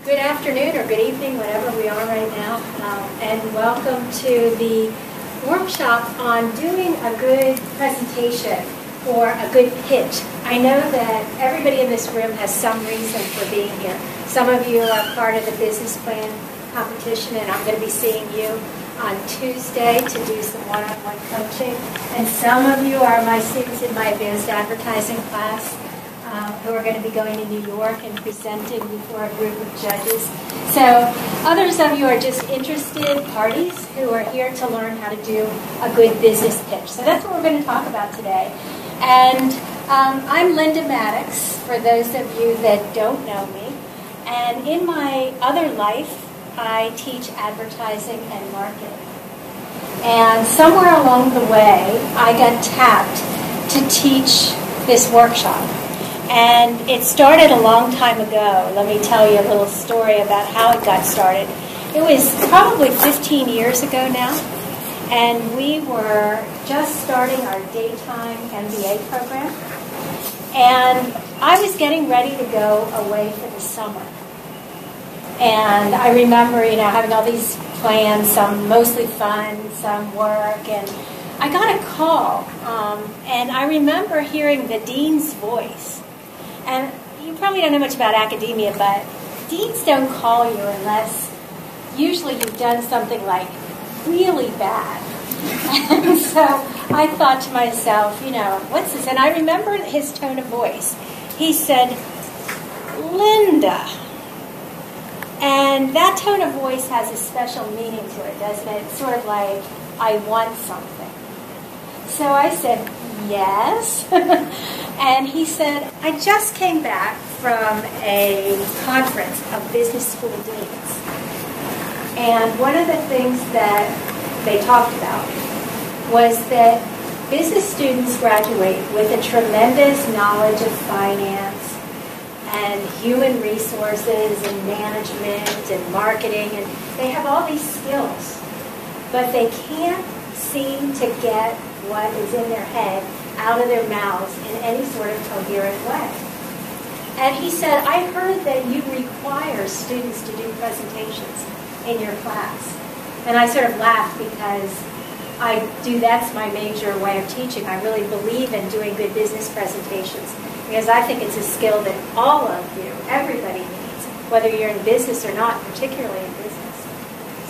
Good afternoon or good evening, whatever we are right now, and welcome to the workshop on doing a good presentation or a good pitch. I know that everybody in this room has some reason for being here. Some of you are part of the business plan competition, and I'm going to be seeing you on Tuesday to do some one-on-one coaching. And some of you are my students in my advanced advertising class, who are going to be going to New York and presenting before a group of judges. So others of you are just interested parties who are here to learn how to do a good business pitch. So that's what we're going to talk about today. And I'm Lynda Maddox, for those of you that don't know me. And in my other life, I teach advertising and marketing. And somewhere along the way, I got tapped to teach this workshop. And it started a long time ago. Let me tell you a little story about how it got started. It was probably 15 years ago now, and we were just starting our daytime MBA program. And I was getting ready to go away for the summer. And I remember, having all these plans, some mostly fun, some work, and I got a call. And I remember hearing the dean's voice. And you probably don't know much about academia, but deans don't call you unless usually you've done something like really bad. And so I thought to myself, what's this? And I remember his tone of voice. He said, Lynda. And that tone of voice has a special meaning to it, doesn't it? It's sort of like, I want something. So I said, yes. And he said, I just came back from a conference of business school deans. And one of the things that they talked about was that business students graduate with a tremendous knowledge of finance and human resources and management and marketing. And they have all these skills, but they can't seem to get what is in their head out of their mouths in any sort of coherent way. And he said, I heard that you require students to do presentations in your class. And I sort of laughed because that's my major way of teaching. I really believe in doing good business presentations because I think it's a skill that all of you, everybody needs, whether you're in business or not, particularly in business.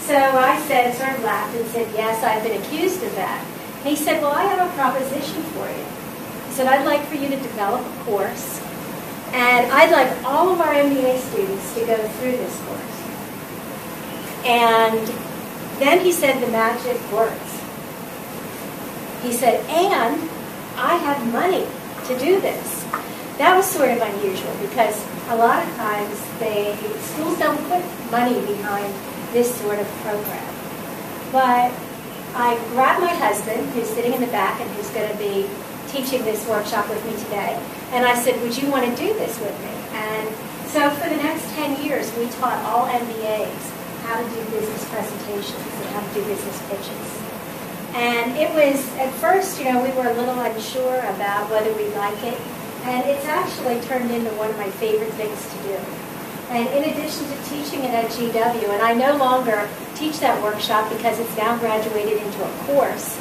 So I sort of laughed and said, yes, I've been accused of that. And he said, well, I have a proposition for you. He said, I'd like for you to develop a course, and I'd like all of our MBA students to go through this course. And then he said the magic words. He said, and I have money to do this. That was sort of unusual because a lot of times schools don't put money behind this sort of program. But I grabbed my husband, who's sitting in the back and who's going to be teaching this workshop with me today, and I said, would you want to do this with me? And so for the next 10 years, we taught all MBAs how to do business presentations and how to do business pitches. And it was, at first, we were a little unsure about whether we'd like it, and it's actually turned into one of my favorite things to do. And in addition to teaching it at GW, and I no longer teach that workshop because it's now graduated into a course,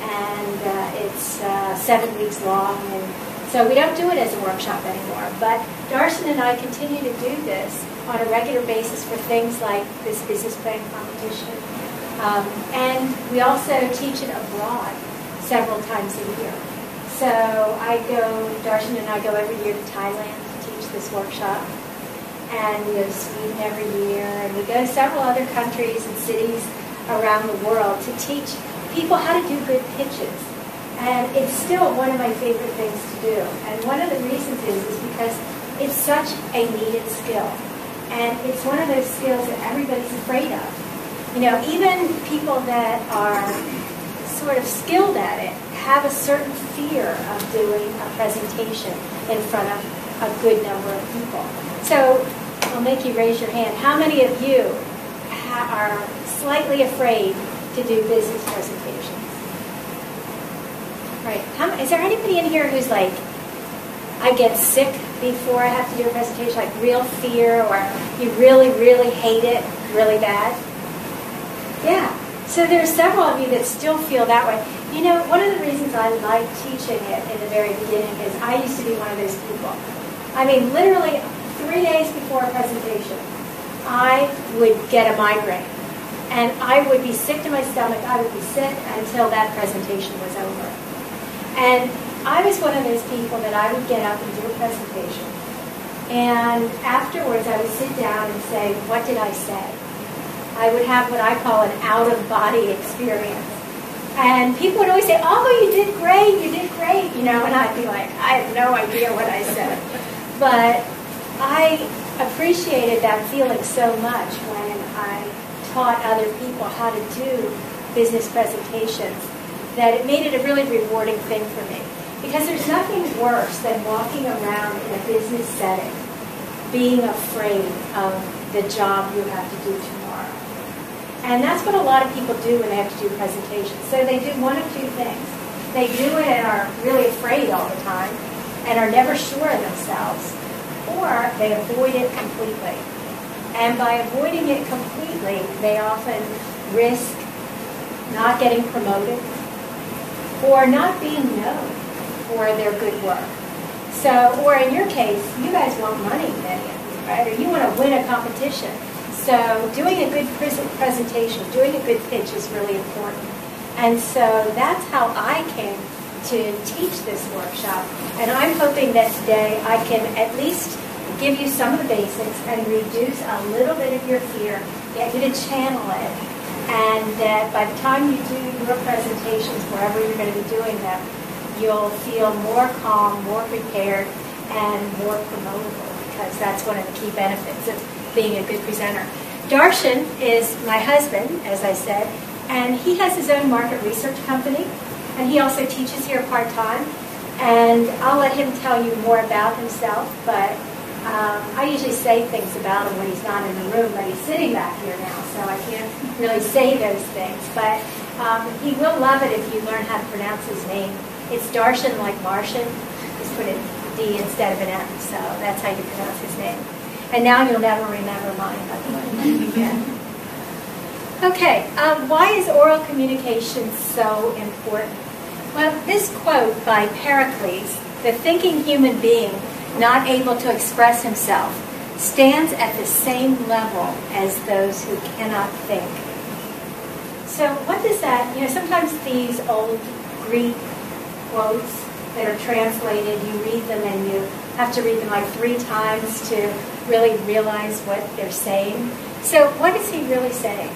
and it's 7 weeks long, and so we don't do it as a workshop anymore. But Darshan and I continue to do this on a regular basis for things like this business plan competition. And we also teach it abroad several times a year. So Darshan and I go every year to Thailand to teach this workshop. And we go to Sweden every year, and we go to several other countries and cities around the world to teach people how to do good pitches. And it's still one of my favorite things to do. And one of the reasons is because it's such a needed skill. And it's one of those skills that everybody's afraid of. Even people that are sort of skilled at it have a certain fear of doing a presentation in front of a good number of people. So I'll make you raise your hand. How many of you are slightly afraid to do business presentations? Right. Is there anybody in here who's like, I get sick before I have to do a presentation, like real fear, or you really, really hate it really bad? Yeah. So there are several of you that still feel that way. You know, one of the reasons I like teaching it in the very beginning is I used to be one of those people. I mean, literally 3 days before a presentation, I would get a migraine. And I would be sick to my stomach. I would be sick until that presentation was over. And I was one of those people that I would get up and do a presentation. And afterwards, I would sit down and say, what did I say? I would have what I call an out-of-body experience. And people would always say, oh, you did great, you know, and I'd be like, I have no idea what I said. But I appreciated that feeling so much when I taught other people how to do business presentations that it made it a really rewarding thing for me. Because there's nothing worse than walking around in a business setting being afraid of the job you have to do tomorrow. And that's what a lot of people do when they have to do presentations. So they do one of two things. They do it and are really afraid all the time and are never sure of themselves, or they avoid it completely. And by avoiding it completely, they often risk not getting promoted or not being known for their good work. So, or in your case, you guys want money, many of you, right? Or you want to win a competition. So doing a good presentation, doing a good pitch is really important. And so that's how I came to teach this workshop. And I'm hoping that today I can at least give you some of the basics and reduce a little bit of your fear, get you to channel it, and that by the time you do your presentations, wherever you're going to be doing them, you'll feel more calm, more prepared, and more promotable, because that's one of the key benefits of being a good presenter. Darshan is my husband, as I said, and he has his own market research company, and he also teaches here part-time. And I'll let him tell you more about himself, but I usually say things about him when he's not in the room, but he's sitting back here now, so I can't really say those things. But he will love it if you learn how to pronounce his name. It's Darshan, like Martian. Just put a D instead of an M, so that's how you pronounce his name. And now you'll never remember mine, by the way. Yeah. Okay, why is oral communication so important? Well, this quote by Pericles, the thinking human being not able to express himself, stands at the same level as those who cannot think. So what does that, sometimes these old Greek quotes that are translated, you read them and you have to read them like 3 times to really realize what they're saying. So what is he really saying?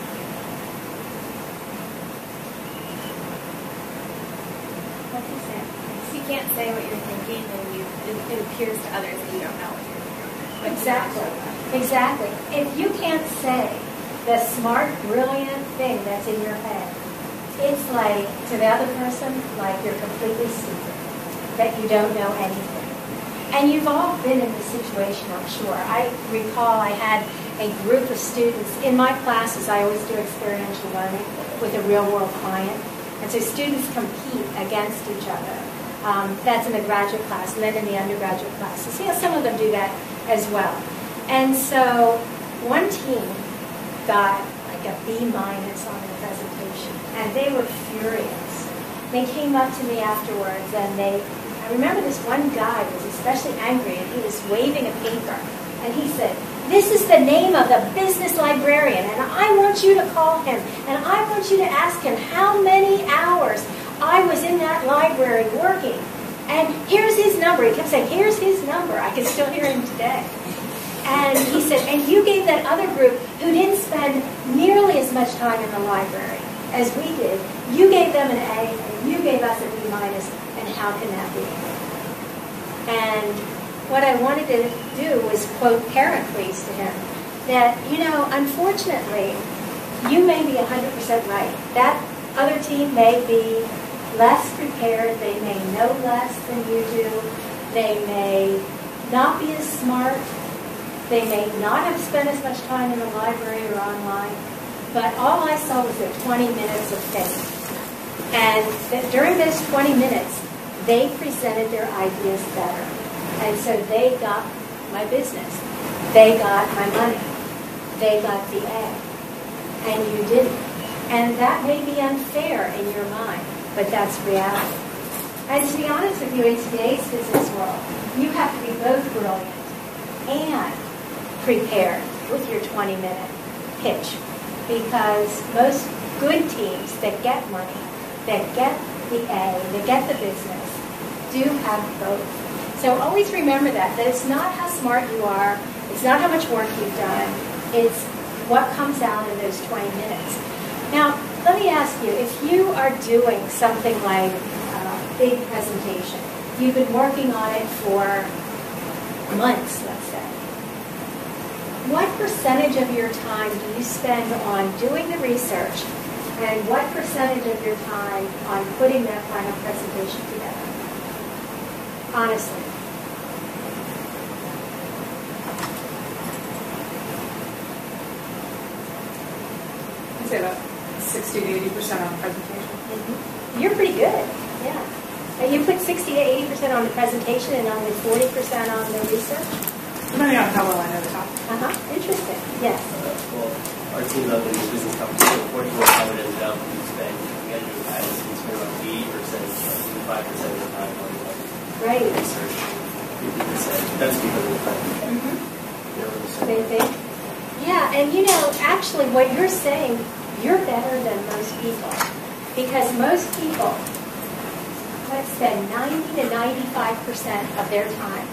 What's he saying? If you can't say what you're thinking, then it appears to others that you don't know what you're thinking. Exactly. If you can't say the smart, brilliant thing that's in your head, it's like, to the other person, like you're completely stupid, that you don't know anything. And you've all been in this situation, I'm sure. I recall I had a group of students. In my classes, I always do experiential learning with a real-world client. And so students compete against each other. That's in the graduate class, and then in the undergraduate classes. Some of them do that as well. And so one team got like a B- on their presentation, and they were furious. They came up to me afterwards, and I remember this one guy was especially angry, and he was waving a paper, and he said, "This is the name of the business librarian, and I want you to call him, and I want you to ask him how many hours I was in that library working. And here's his number." He kept saying, "Here's his number." I can still hear him today. And he said, "And you gave that other group who didn't spend nearly as much time in the library as we did, you gave them an A, and you gave us a B-, and how can that be?" And what I wanted to do was quote Pericles to him, that, unfortunately, you may be 100% right. That other team may be less prepared, they may know less than you do, they may not be as smart, they may not have spent as much time in the library or online, but all I saw was their 20 minutes of fame. And that during those 20 minutes, they presented their ideas better. And so they got my business. They got my money. They got the A. And you didn't. And that may be unfair in your mind, but that's reality. And to be honest with you, in today's business world, you have to be both brilliant and prepared with your 20-minute pitch. Because most good teams that get money, that get the A, that get the business, do have both. So always remember that it's not how smart you are, it's not how much work you've done, it's what comes out in those 20 minutes. Now, let me ask you, if you are doing something like a big presentation, you've been working on it for months, let's say, what percentage of your time do you spend on doing the research, and what percentage of your time on putting that final presentation together? Honestly. I'd say about 60 to 80% on the presentation. Mm-hmm. You're pretty good, yeah. And you put 60 to 80% on the presentation and only 40% on the research? Depending on how well I know the topic. Interesting. Yes. Well, our team up in the business competition, 44 ended up we spend together with guys, we spend around 80%, 5% of the time on Right. research. 50%. That's because of the time. They think. Yeah, and you know, actually what you're saying, you're better than most people. Because most people, let's spend 90 to 95% of their time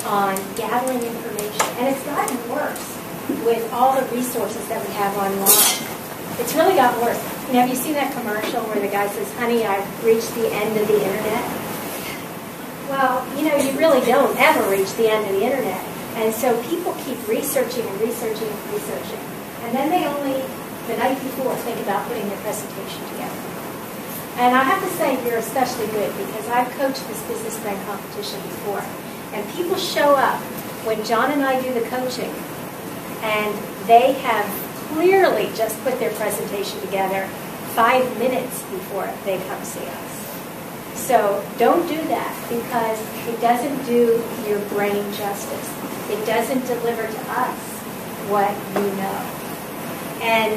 on gathering information. And it's gotten worse with all the resources that we have online. It's really gotten worse. You know, have you seen that commercial where the guy says, honey, I've reached the end of the internet? Well, you know, you really don't ever reach the end of the internet. And so people keep researching and researching and researching. And then they only, the night before, think about putting their presentation together. And I have to say you're especially good because I've coached this business plan competition before. And people show up when John and I do the coaching, and they have clearly just put their presentation together 5 minutes before they come see us. So don't do that because it doesn't do your brain justice. It doesn't deliver to us what you know. And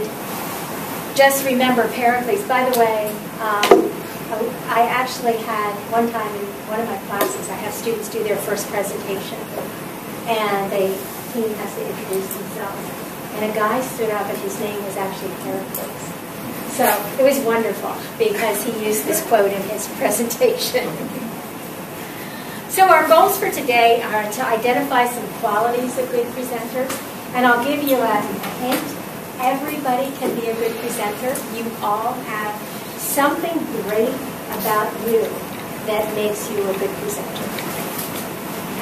just remember Pericles. By the way, I actually had one time in one of my classes, I have students do their first presentation, and the team has to introduce themselves. And a guy stood up, and his name was actually Pericles. So it was wonderful because he used this quote in his presentation. So our goals for today are to identify some qualities of good presenters, and I'll give you a hint. Everybody can be a good presenter. You all have something great about you that makes you a good presenter.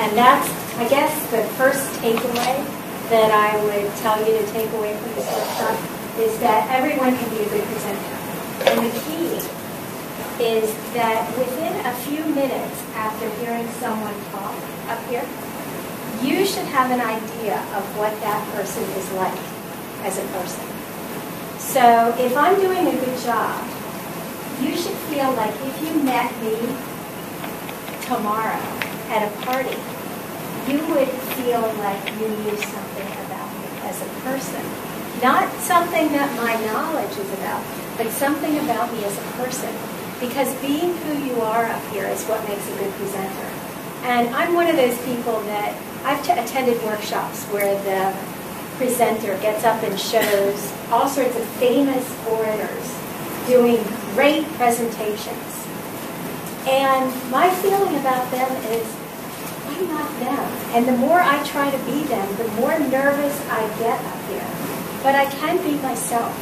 And that's, I guess, the first takeaway that I would tell you to take away from this workshop is that everyone can be a good presenter. And the key is that within a few minutes after hearing someone talk up here, you should have an idea of what that person is like as a person. So if I'm doing a good job, you should feel like if you met me tomorrow at a party, you would feel like you knew something about me as a person. Not something that my knowledge is about, but something about me as a person. Because being who you are up here is what makes a good presenter. And I'm one of those people that I've attended workshops where the presenter gets up and shows all sorts of famous orators doing great presentations. And my feeling about them is, I'm not them. And the more I try to be them, the more nervous I get up here. But I can be myself.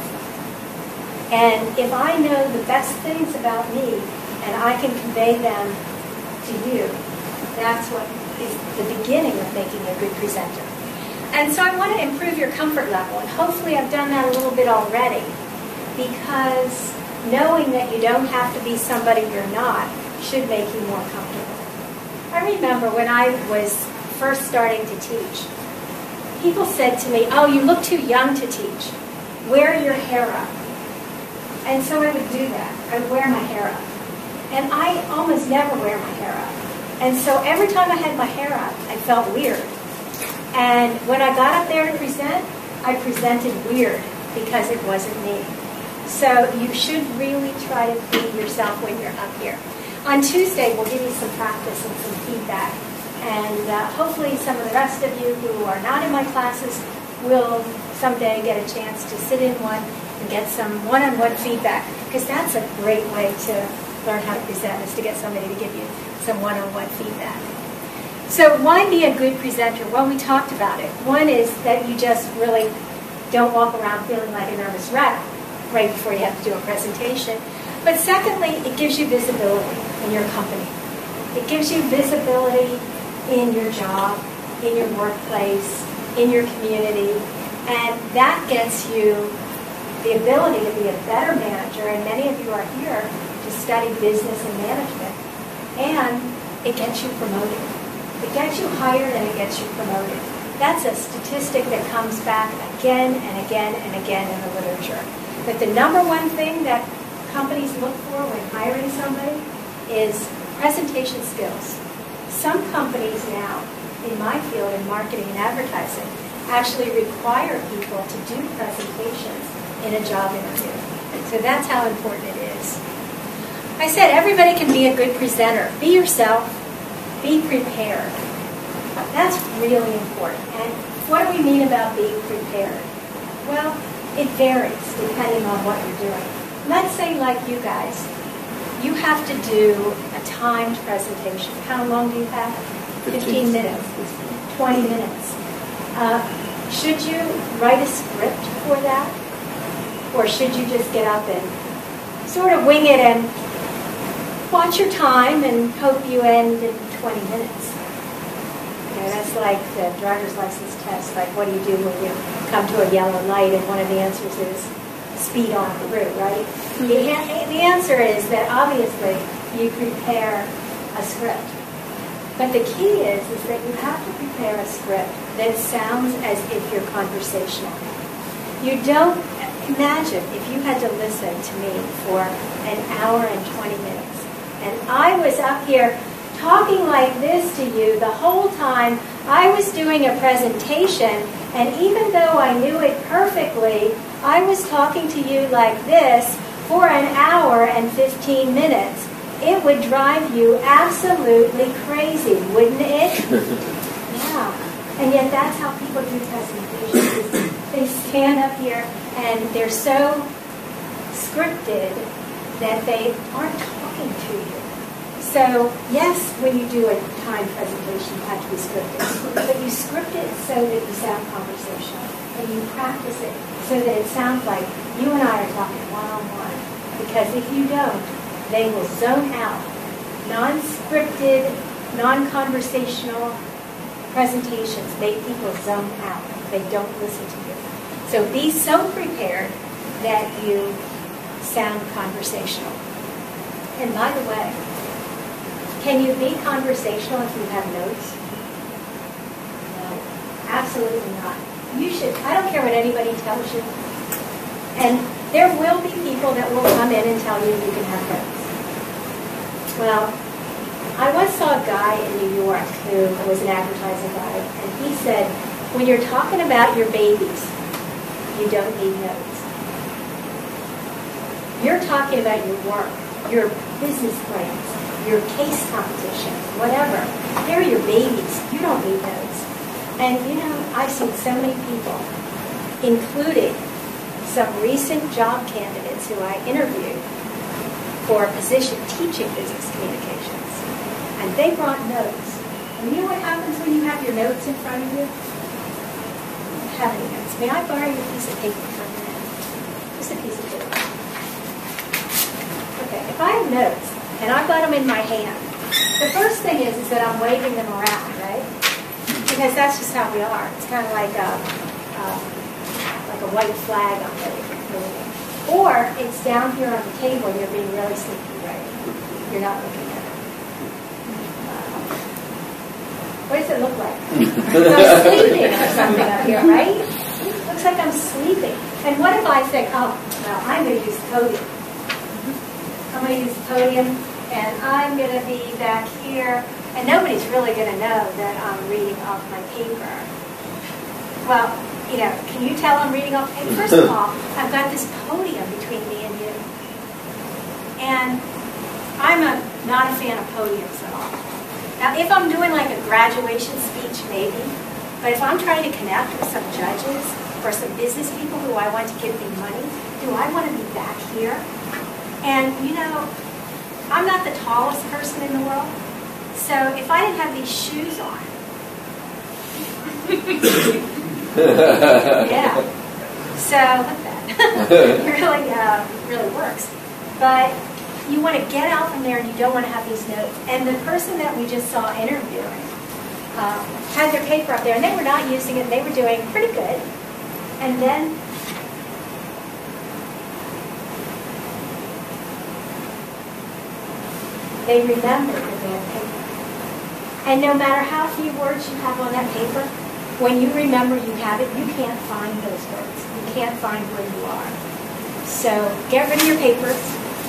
And if I know the best things about me and I can convey them to you, that's what is the beginning of making a good presenter. And so I want to improve your comfort level, and hopefully I've done that a little bit already, because knowing that you don't have to be somebody you're not should make you more comfortable. I remember when I was first starting to teach, people said to me, oh, you look too young to teach. Wear your hair up. And so I would do that. I would wear my hair up. And I almost never wear my hair up. And so every time I had my hair up, I felt weird. And when I got up there to present, I presented weird because it wasn't me. So you should really try to be yourself when you're up here. On Tuesday, we'll give you some practice and some feedback. And hopefully some of the rest of you who are not in my classes will someday get a chance to sit in one and get some one-on-one feedback, because that's a great way to learn how to present, is to get somebody to give you some one-on-one feedback. So why be a good presenter? Well, we talked about it. One is that you just really don't walk around feeling like a nervous wreck right before you have to do a presentation. But secondly, it gives you visibility in your company. It gives you visibility in your job, in your workplace, in your community, and that gets you the ability to be a better manager, and many of you are here to study business and management, and it gets you promoted. It gets you hired and it gets you promoted. That's a statistic that comes back again and again and again in the literature. But the number one thing that companies look for when hiring somebody is presentation skills. Some companies now, in my field, in marketing and advertising, actually require people to do presentations in a job interview. So that's how important it is. I said everybody can be a good presenter. Be yourself. Be prepared. That's really important. And what do we mean about being prepared? Well, it varies depending on what you're doing. Let's say, like you guys, you have to do a timed presentation. How long do you have? 15 minutes. 20 minutes. Should you write a script for that? Or should you just get up and sort of wing it and watch your time and hope you end in 20 minutes? You know, that's like the driver's license test. Like, what do you do when you come to a yellow light and one of the answers is speed on through, right? The answer is that obviously you prepare a script. But the key is that you have to prepare a script that sounds as if you're conversational. You don't imagine if you had to listen to me for an hour and 20 minutes, and I was up here talking like this to you the whole time I was doing a presentation, and even though I knew it perfectly, I was talking to you like this for an hour and 15 minutes. It would drive you absolutely crazy, wouldn't it? Yeah. And yet that's how people do presentations. They stand up here and they're so scripted that they aren't talking to you. So, yes, when you do a timed presentation, you have to be scripted. But you script it so that you sound conversational. And you practice it so that it sounds like you and I are talking one-on-one. Because if you don't, they will zone out. Non-scripted, non-conversational presentations make people zone out. They don't listen to you. So be so prepared that you sound conversational. And by the way, can you be conversational if you have notes? No, absolutely not. You should. I don't care what anybody tells you. And there will be people that will come in and tell you you can have notes. Well, I once saw a guy in New York who was an advertising guy, and he said, when you're talking about your babies, you don't need notes. You're talking about your work, your business plans, your case competitions, whatever. They're your babies. You don't need notes. And, you know, I've seen so many people, including some recent job candidates who I interviewed for a position teaching business communications. And they brought notes. And you know what happens when you have your notes in front of you? You don't have any notes. May I borrow your piece of paper for a minute? Just a piece of paper. Okay, if I have notes, and I've got them in my hand, the first thing is that I'm waving them around, right? Because that's just how we are. It's kind of like a white flag I'm waving. Or it's down here on the table and you're being really sneaky, right? You're not looking at it. What does it look like? I'm sleeping or something up here, right? Looks like I'm sleeping. And what if I think, oh, well, I'm going to use the podium. I'm going to use the podium, and I'm going to be back here, And nobody's really going to know that I'm reading off my paper. Well, you know, can you tell I'm reading off paper? First of all, I've got this podium between me and you. And I'm not a fan of podiums at all. Now, if I'm doing like a graduation speech, maybe. But if I'm trying to connect with some judges or some business people who I want to give me money, do I want to be back here? And, you know, I'm not the tallest person in the world. So if I didn't have these shoes on, yeah. So look at that. It really works. But you want to get out from there and you don't want to have these notes. And the person that we just saw interviewing had their paper up there and they were not using it. They were doing pretty good. And then they remembered that they had paper. And no matter how few words you have on that paper, when you remember you have it, you can't find those words. You can't find where you are. So get rid of your papers,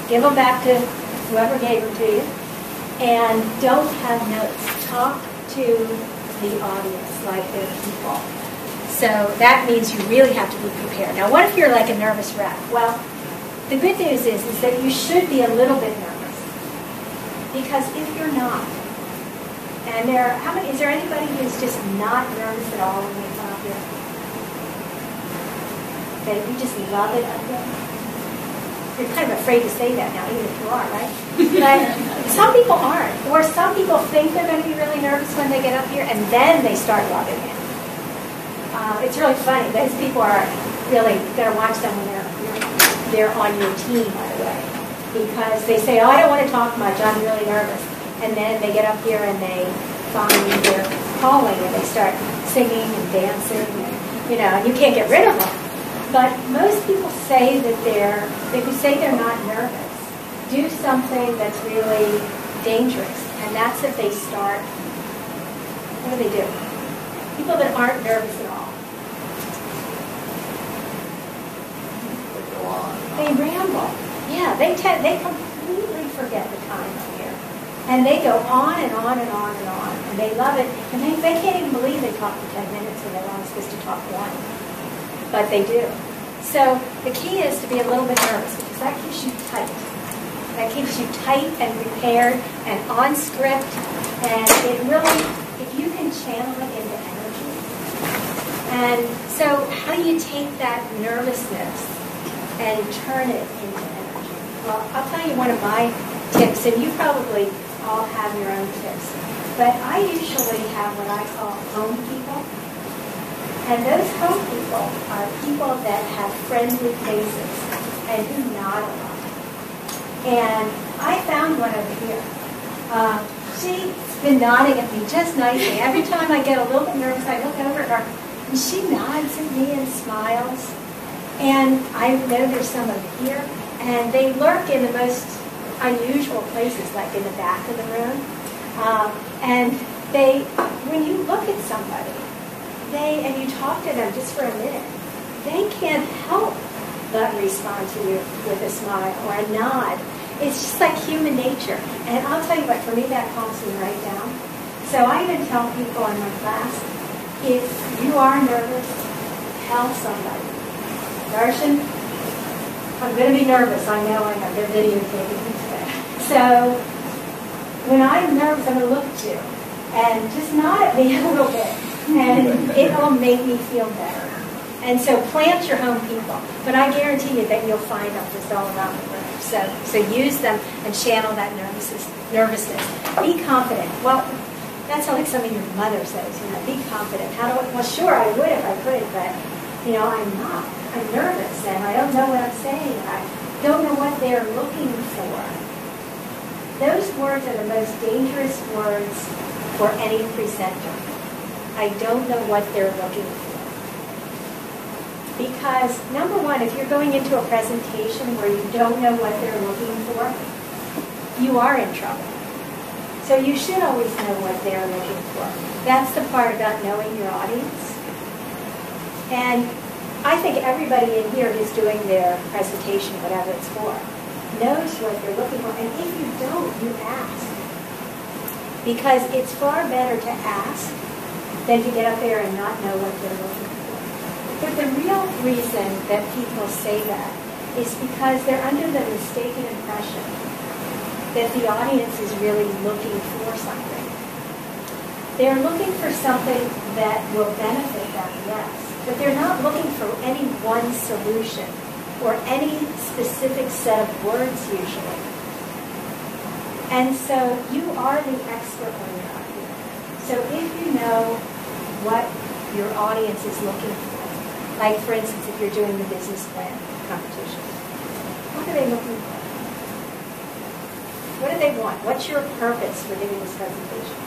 give them back to whoever gave them to you, and don't have notes. Talk to the audience like they're people. So that means you really have to be prepared. Now, what if you're like a nervous wreck? Well, the good news is that you should be a little bit nervous. Because if you're not, and is there anybody who's just not nervous at all when they come up here? That you just love it up here? You're kind of afraid to say that now, even if you are, right? But some people aren't. Or some people think they're going to be really nervous when they get up here, and then they start loving it. It's really funny. Those people are really going to watch them when they're on your team, by the way. Because they say, oh, I don't want to talk much, I'm really nervous. And then they get up here and they find their calling and they start singing and dancing and you can't get rid of them. But most people say that if you say they're not nervous, do something that's really dangerous. And that's if they start, what do they do? People that aren't nervous at all. They ramble. Yeah, they completely forget the time up here. And they go on and on and on and on. And they love it. And they can't even believe they talk for 10 minutes when they're only supposed to talk 1. But they do. So the key is to be a little bit nervous because that keeps you tight. That keeps you tight and prepared and on script. And it really, if you can channel it into energy. And so how do you take that nervousness and turn it into energy? Well, I'll tell you one of my tips, and you probably all have your own tips. But I usually have what I call home people. And those home people are people that have friendly faces and who nod a lot. And I found one over here. She's been nodding at me just nicely. Every time I get a little bit nervous, I look over at her, and she nods at me and smiles. And I know there's some over here. And they lurk in the most unusual places, like in the back of the room. And when you look at somebody, and you talk to them just for a minute, they can't help but respond to you with a smile or a nod. It's just like human nature. And I'll tell you what, for me that calms me right down. So I even tell people in my class, if you are nervous, tell somebody. Darshan, I'm going to be nervous. I know I have their videotaping me today. So when I'm nervous, I'm going to look at you and just nod at me a little bit. And it will make me feel better. And so plant your home people. But I guarantee you that you'll find them just all around the room. So use them and channel that nervousness. Be confident. Well, that's like something your mother says, be confident. Well, sure, I would if I could, but, I'm not. I'm nervous, and I don't know what I'm saying. I don't know what they're looking for. Those words are the most dangerous words for any presenter. I don't know what they're looking for. Because, number one, if you're going into a presentation where you don't know what they're looking for, you are in trouble. So you should always know what they're looking for. That's the part about knowing your audience. And I think everybody in here who's doing their presentation, whatever it's for, knows what they're looking for. And if you don't, you ask. because it's far better to ask than to get up there and not know what they're looking for. But the real reason that people say that is because they're under the mistaken impression that the audience is really looking for something. They're looking for something that will benefit them, yes, but they're not looking for any one solution or any specific set of words usually. And so you are the expert when you're out here. So if you know what your audience is looking for, like for instance, if you're doing the business plan competition, what are they looking for? What do they want? What's your purpose for giving this presentation?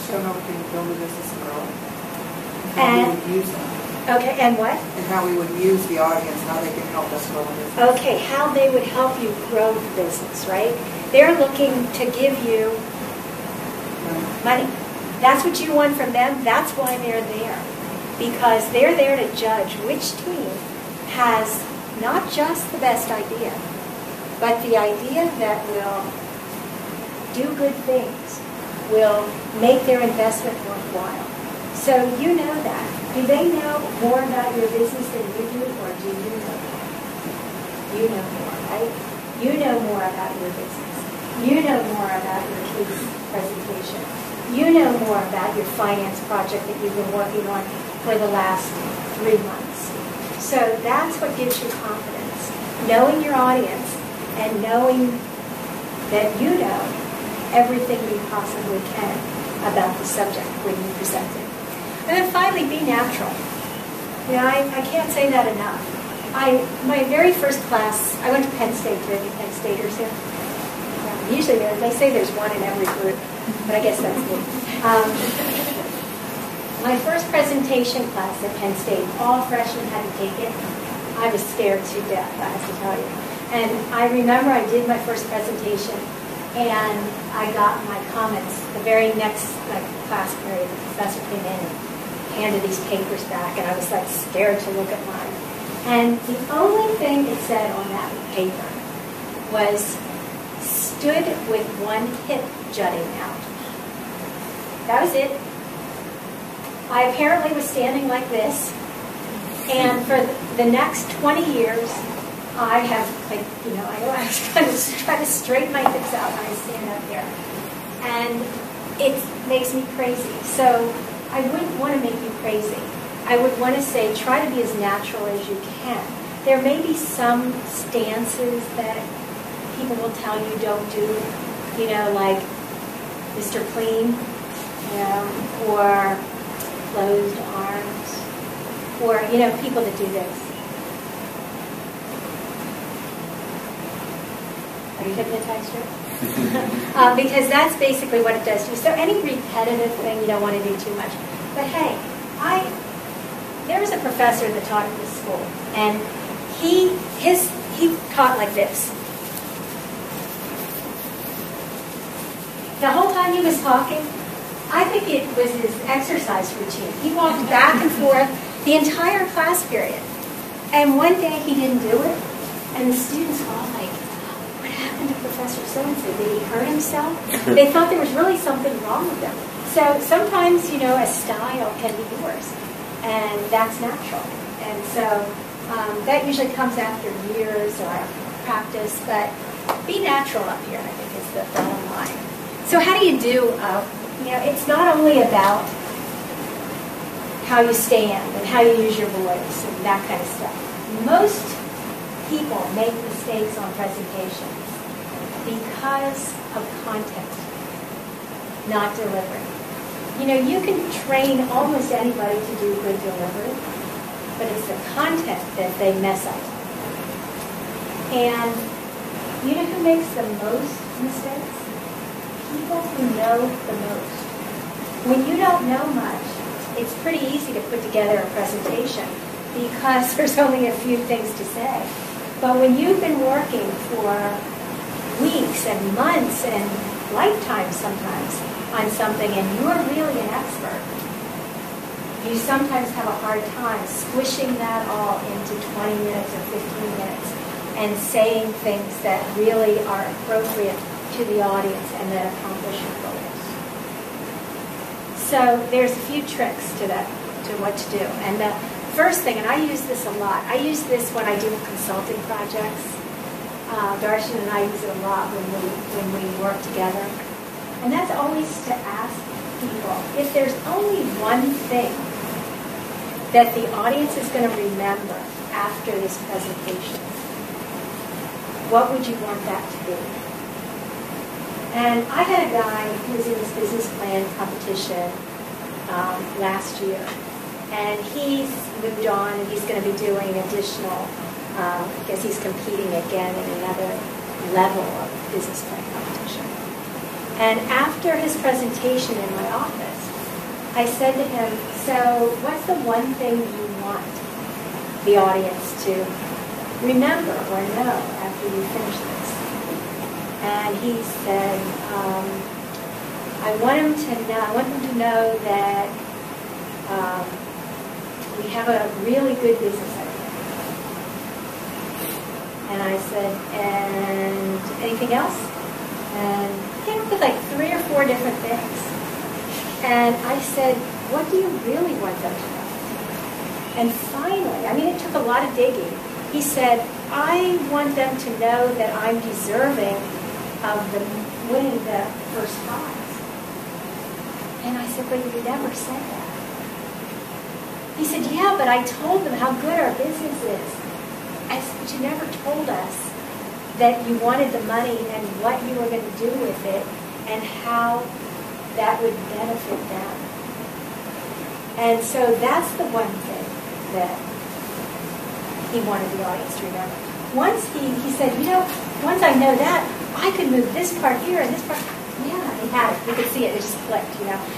Show them how we can build a business and grow it. And how we would use them. Okay, and what? And how we would use the audience, how they can help us grow a business. Okay, how they would help you grow the business, right? They're looking to give you money. That's what you want from them. That's why they're there. Because they're there to judge which team has not just the best idea, but the idea that will do good things, will make their investment worthwhile. So you know that. Do they know more about your business than you do, or do you know more? You know more, right? You know more about your business. You know more about your case presentation. You know more about your finance project that you've been working on for the last 3 months. So that's what gives you confidence. Knowing your audience and knowing that you know everything you possibly can about the subject when you present it. And then finally, be natural. You know, I can't say that enough. My very first class, I went to Penn State. Do any Penn Staters here? Usually they say there's one in every group, but I guess that's me. My first presentation class at Penn State, all freshmen had to take it. I was scared to death, I have to tell you. And I remember I did my first presentation, and I got my comments the very next class period. The professor came in and handed these papers back, and I was scared to look at mine. And the only thing it said on that paper was, stood with one hip jutting out. That was it. I apparently was standing like this, and for the next 20 years, I have, I kind of try to straighten my hips out when I stand up here. And it makes me crazy. So I wouldn't want to make you crazy. I would want to say, try to be as natural as you can. There may be some stances that people will tell you don't do, like Mr. Clean, or closed arms, or, people that do this. Are you hypnotized yet? Because that's basically what it does to you. So any repetitive thing, you don't want to do too much. But hey, there was a professor that taught at this school, and he taught like this. The whole time he was talking, I think it was his exercise routine. He walked back and forth the entire class period. And one day he didn't do it, and the students were all like, what happened to Professor so-and-so? Did he hurt himself? They thought there was really something wrong with him. So sometimes, a style can be yours, and that's natural. And so that usually comes after years or practice, but be natural up here, I think, is the bottom line. So how do you do, it's not only about how you stand and how you use your voice and that kind of stuff. Most people make mistakes on presentations because of content, not delivery. You can train almost anybody to do good delivery, but it's the content that they mess up. And you know who makes the most mistakes? People who know the most. When you don't know much, it's pretty easy to put together a presentation because there's only a few things to say. But when you've been working for weeks and months and lifetimes sometimes on something and you're really an expert, you sometimes have a hard time squishing that all into 20 minutes or 15 minutes and saying things that really are appropriate to the audience and that accomplish your goals. So there's a few tricks to that, to what to do. And the first thing, and I use this a lot, I use this when I do consulting projects. Darshan and I use it a lot when we work together. And that's always to ask people, if there's only one thing that the audience is going to remember after this presentation, what would you want that to be? And I had a guy who was in this business plan competition last year, and he's moved on, and he's going to be doing additional, I guess he's competing again in another level of business plan competition. And after his presentation in my office, I said to him, so what's the one thing you want the audience to remember or know after you finish this? And he said, I want them to know that we have a really good business idea. And I said, and anything else? And he came up with like 3 or 4 different things. And I said, what do you really want them to know? And finally, I mean, it took a lot of digging. He said, I want them to know that I'm deserving of winning the first prize. And I said, but you never said that. He said, yeah, but I told them how good our business is. I said, but you never told us that you wanted the money and what you were going to do with it and how that would benefit them. And so that's the one thing that he wanted the audience to remember. Once he said, once I know that, I could move this part here and this part. Yeah, he had it. You could see it. It just clicked,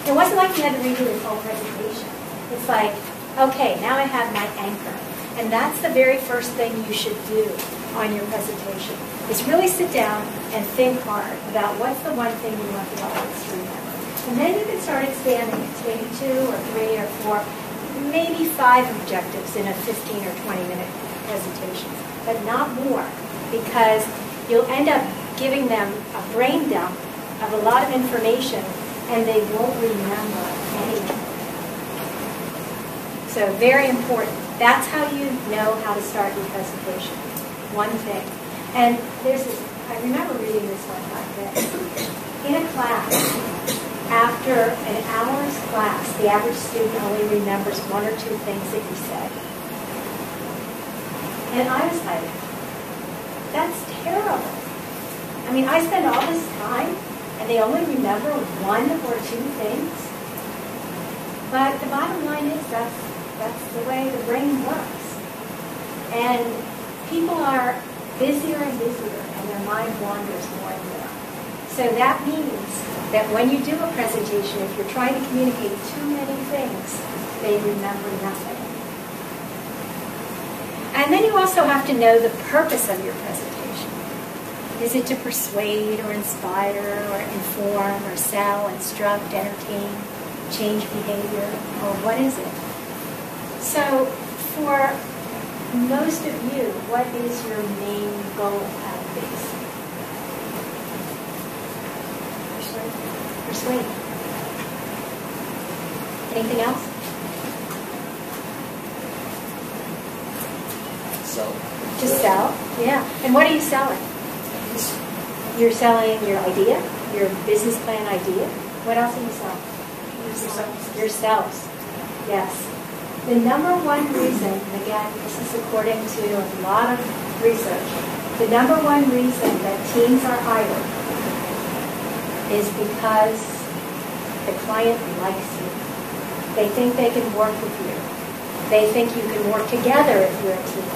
It wasn't like he had to redo his whole presentation. It's like, okay, now I have my anchor. And that's the very first thing you should do on your presentation, is really sit down and think hard about what's the one thing you want the audience to remember. And then you can start expanding it to maybe 2 or 3 or 4, maybe 5 objectives in a 15 or 20-minute presentation, but not more, because you'll end up giving them a brain dump of a lot of information, and they won't remember anything. So very important. That's how you know how to start your presentation. One thing. And there's this, I remember reading this one like this. In a class, after an hour's class, the average student only remembers 1 or 2 things that you said. And I was like, that's terrible. I mean, I spend all this time, and they only remember 1 or 2 things. But the bottom line is that's the way the brain works. And people are busier and busier, and their mind wanders more and more. So that means that when you do a presentation, if you're trying to communicate too many things, they remember nothing. And then you also have to know the purpose of your presentation. Is it to persuade or inspire or inform or sell, instruct, entertain, change behavior, or what is it? So for most of you, what is your main goal out of this? Persuade. Anything else? Sell. Just sell? Yeah. And what are you selling? You're selling your idea, your business plan idea. What else are you selling? Yourselves. Yes. The number one reason, and again, this is according to a lot of research, the number one reason that teams are hired is because the client likes you. They think they can work with you. They think you can work together if you're a team.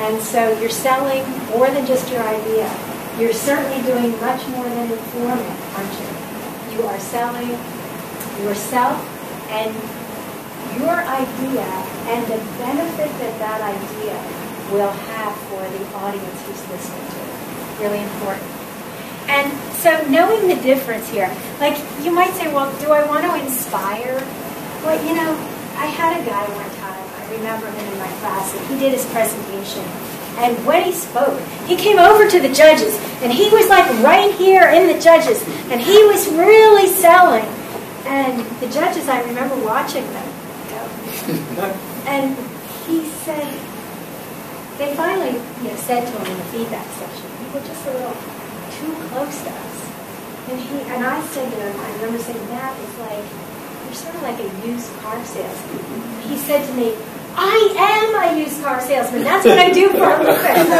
And so you're selling more than just your idea. You're certainly doing much more than informing, aren't you? You are selling yourself and your idea and the benefit that idea will have for the audience who's listening to it. Really important. And so knowing the difference here, like you might say, well, do I want to inspire? Well, I had a guy one time, I remember him in my class, and he did his presentation, And when he spoke, he came over to the judges, and he was like right here in the judges, and he was really selling. And the judges, I remember watching them, and he said, they finally said to him in the feedback session, you were just a little too close to us. And I said to him, I remember saying, that is like, you're sort of like a used car salesman. He said to me, I am a used car salesman. That's what I do for a living.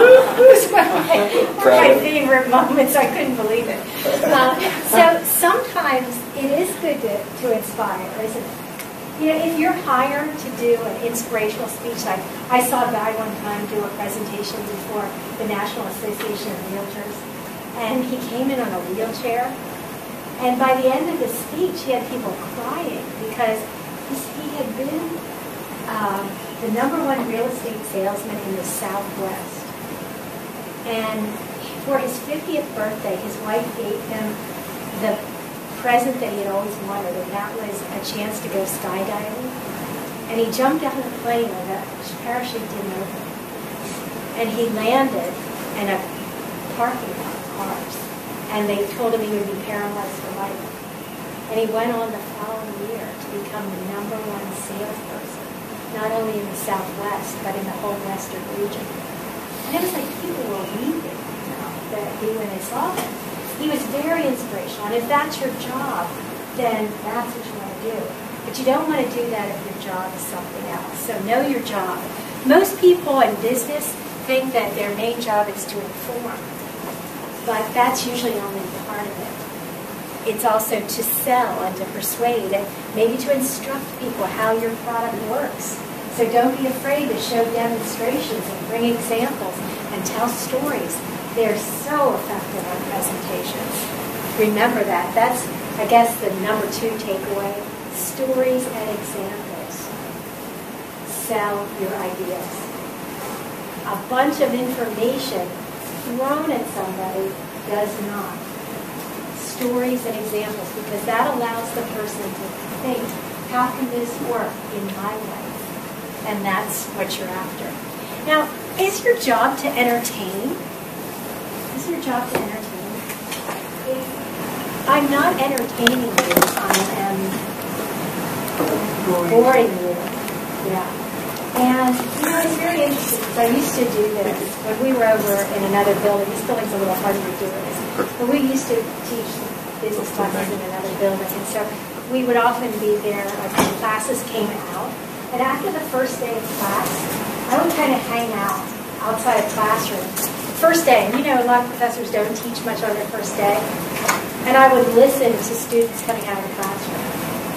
It was one of my favorite moments. I couldn't believe it. So sometimes it is good to inspire, isn't it? If you're hired to do an inspirational speech, like I saw a guy one time do a presentation before the National Association of Realtors, and he came in on a wheelchair, and by the end of the speech, he had people crying because he had been the #1 real estate salesman in the Southwest. And for his 50th birthday, his wife gave him the present that he had always wanted, and that was a chance to go skydiving. And he jumped out of the plane and the parachute didn't open. And he landed in a parking lot of cars. And they told him he would be paralyzed for life. And he went on the following year to become the #1 salesperson, not only in the Southwest, but in the whole Western region. And it was like people were weeping, when they saw him. He was very inspirational. And if that's your job, then that's what you want to do. But you don't want to do that if your job is something else. So know your job. Most people in business think that their main job is to inform. But that's usually only part of it. It's also to sell and to persuade and maybe to instruct people how your product works. So don't be afraid to show demonstrations and bring examples and tell stories. They're so effective on presentations. Remember that. That's, I guess, the #2 takeaway. Stories and examples. Sell your ideas. A bunch of information thrown at somebody does not. Stories and examples, because that allows the person to think, how can this work in my life? And that's what you're after. Now, is your job to entertain? Is your job to entertain? If I'm not entertaining you, I am boring you. Yeah. And, it's very interesting, because I used to do this when we were over in another building. This building's a little harder to do this. But we used to teach business classes in another building. And so we would often be there when classes came out. And after the first day of class, I would kind of hang out outside of classrooms. First day, and a lot of professors don't teach much on their first day. And I would listen to students coming out of the classroom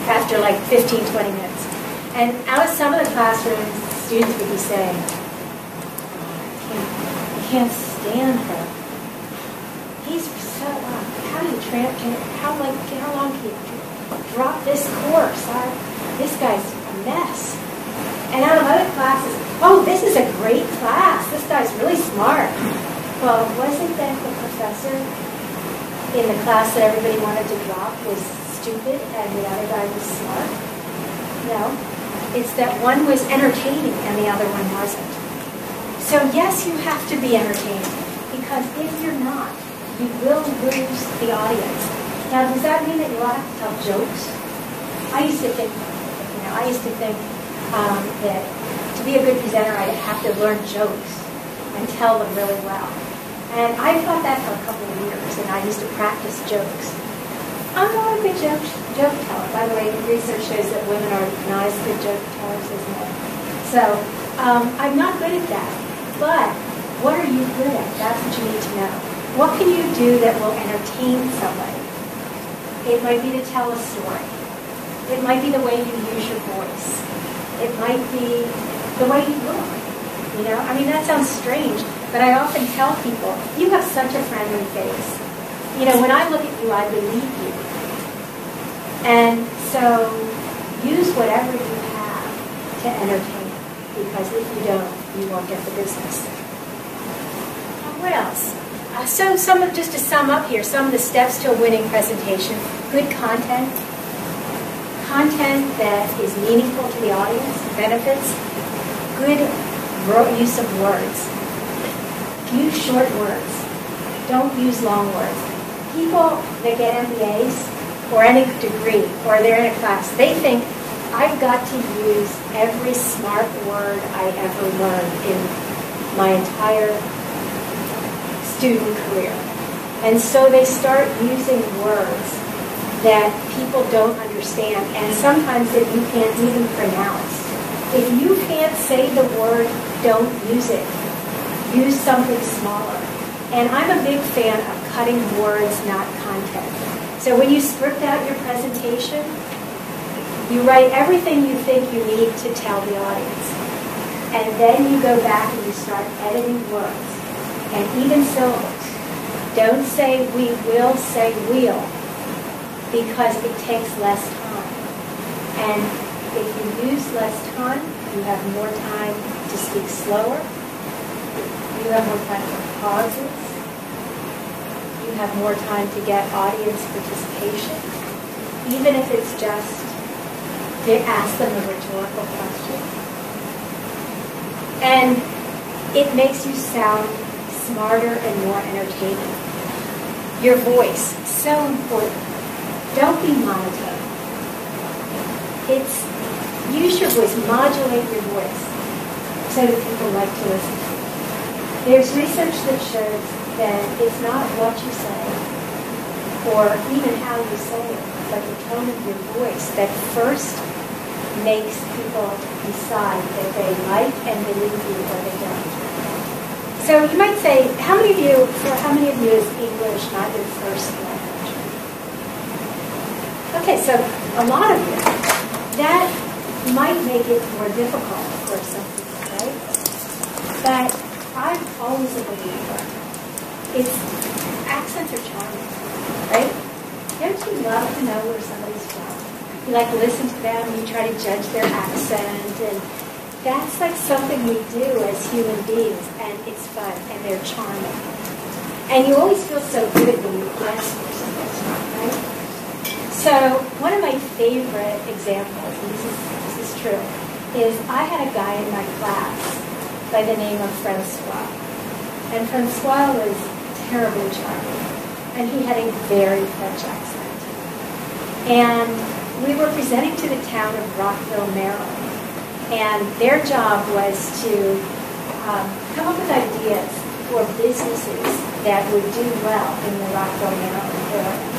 after like 15, 20 minutes. And out of some of the classrooms, students would be saying, I can't stand her. He's so how do you how long can you drop this course? This guy's a mess. And out of other classes, oh, this is a great class. This guy's really smart. Well, wasn't that the professor in the class that everybody wanted to drop was stupid and the other guy was smart? No. It's that one was entertaining and the other one wasn't. So yes, you have to be entertaining, because if you're not, you will lose the audience. Now, does that mean that you ought to tell jokes? I used to think that to be a good presenter, I have to learn jokes and tell them really well. And I thought that for a couple of years, and I used to practice jokes. I'm not a good joke teller. By the way, the research shows that women are not as good joke tellers as men. So I'm not good at that. But what are you good at? That's what you need to know. What can you do that will entertain somebody? It might be to tell a story. It might be the way you use your voice. It might be the way you look. That sounds strange, but I often tell people, you have such a friendly face. When I look at you, I believe you. And so use whatever you have to entertain, because if you don't, you won't get the business. What else? So just to sum up here, some of the steps to a winning presentation: good content that is meaningful to the audience, benefits, good use of words. Use short words. Don't use long words. People that get MBAs or any degree, or they're in a class, they think, I've got to use every smart word I ever learned in my entire student career. And so they start using words that people don't understand, and sometimes that you can't even pronounce. If you can't say the word, don't use it. Use something smaller. And I'm a big fan of cutting words, not content. So when you script out your presentation, you write everything you think you need to tell the audience. And then you go back and you start editing words. And even syllables. Don't say we will, say we'll. Because it takes less time. And if you use less time, you have more time to speak slower. You have more time for pauses. You have more time to get audience participation. Even if it's just to ask them a rhetorical question. And it makes you sound smarter and more entertaining. Your voice, so important. Don't be monotone. Use your voice, modulate your voice so that people like to listen to you. There's research that shows that it's not what you say or even how you say it, but the tone of your voice that first makes people decide that they like and believe you or they don't. So you might say, for how many of you is English not your first language? Okay, so a lot of you. That might make it more difficult for some people, right? But I'm always a believer. Accents are charming, right? Don't you love to know where somebody's from? You like to listen to them, you try to judge their accent, and that's like something we do as human beings, and it's fun, and they're charming. And you always feel so good when you guess where somebody's from, right? So one of my favorite examples, and this is true, is I had a guy in my class by the name of Francois. And Francois was terribly charming. And he had a very French accent. And we were presenting to the town of Rockville, Maryland. And their job was to come up with ideas for businesses that would do well in the Rockville, Maryland area.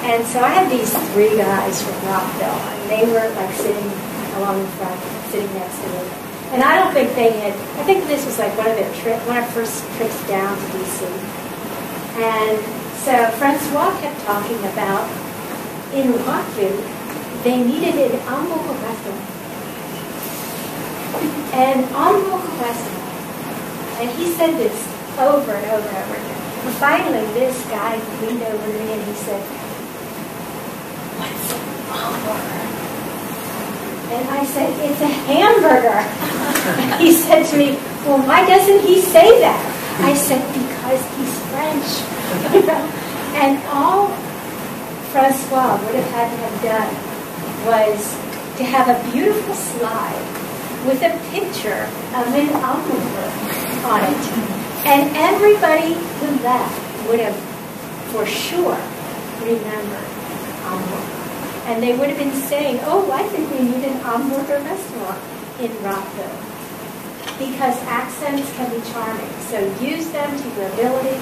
And so I had these three guys from Rockville, and they were like sitting along the front, sitting next to me. And I don't think I think this was like one of our first trips down to D.C. And so Francois kept talking about, in Rockville, they needed an hamburger restaurant. An hamburger restaurant. And he said this over and over and over again. And finally, this guy leaned over to me and he said, "What's a hamburger?" And I said, "It's a hamburger." And he said to me, "Well, why doesn't he say that?" I said, "Because he's French." And all Francois would have had to have done was to have a beautiful slide with a picture of an hamburger on it. And everybody who left would have, for sure, remembered hamburger. And they would have been saying, "Oh, I think we need an hamburger restaurant in Rockville." Because accents can be charming. So use them to your ability.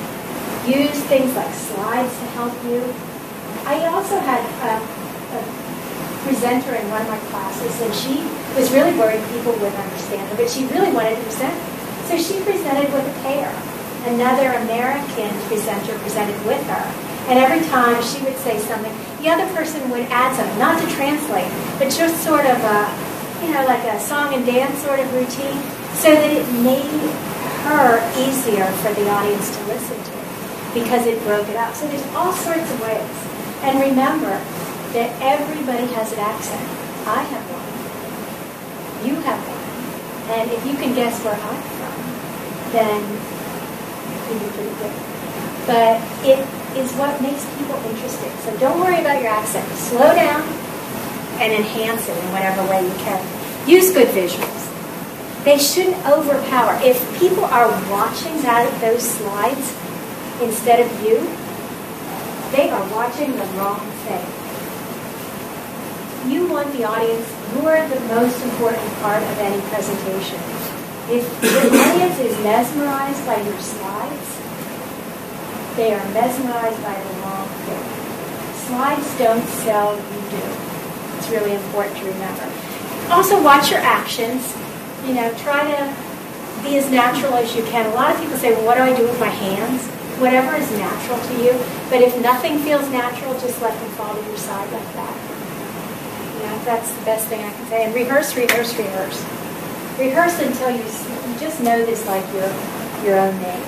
Use things like slides to help you. I also had a presenter in one of my classes, and she was really worried people wouldn't understand her, but she really wanted to present. So she presented with a pair. Another American presenter presented with her. And every time she would say something, the other person would add something, not to translate, but just sort of like a song and dance sort of routine, so that it made her easier for the audience to listen to, because it broke it up. So there's all sorts of ways. And remember that everybody has an accent. I have one. You have one. And if you can guess where I'm from, then you can be pretty good. But it is what makes people interested. So don't worry about your accent. Slow down and enhance it in whatever way you can. Use good visuals. They shouldn't overpower. If people are watching those slides instead of you, they are watching the wrong thing. You want the audience, you are the most important part of any presentation. If your audience is mesmerized by your slides, they are mesmerized by the wrong thing. Slides don't sell, you do. It's really important to remember. Also, watch your actions. You know, try to be as natural as you can. A lot of people say, well, what do I do with my hands? Whatever is natural to you. But if nothing feels natural, just let them fall to your side like that. You know, that's the best thing I can say. And rehearse, rehearse, rehearse. Rehearse until you just know this like your own name.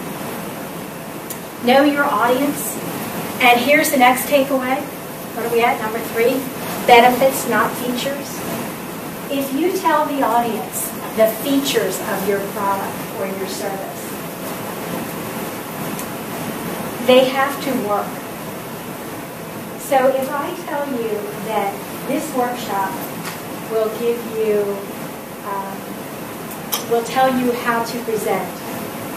Know your audience. And here's the next takeaway. What are we at? Number 3. Benefits, not features. If you tell the audience the features of your product or your service, they have to work. So if I tell you that this workshop will give you, will tell you how to present,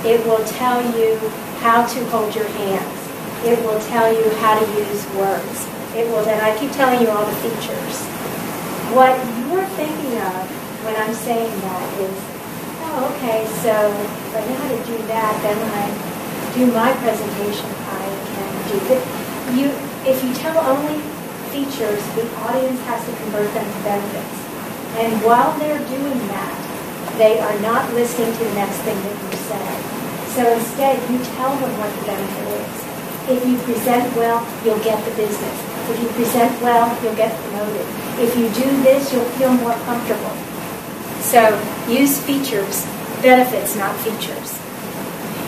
it will tell you how to hold your hands, it will tell you how to use words, it will, and I keep telling you all the features. What you're thinking of when I'm saying that is, oh, okay, so if I know how to do that, then when I do my presentation, I can do it. If you tell only features, the audience has to convert them to benefits. And while they're doing that, they are not listening to the next thing that you say. So instead, you tell them what the benefit is. If you present well, you'll get the business. If you present well, you'll get promoted. If you do this, you'll feel more comfortable. So use features, benefits, not features.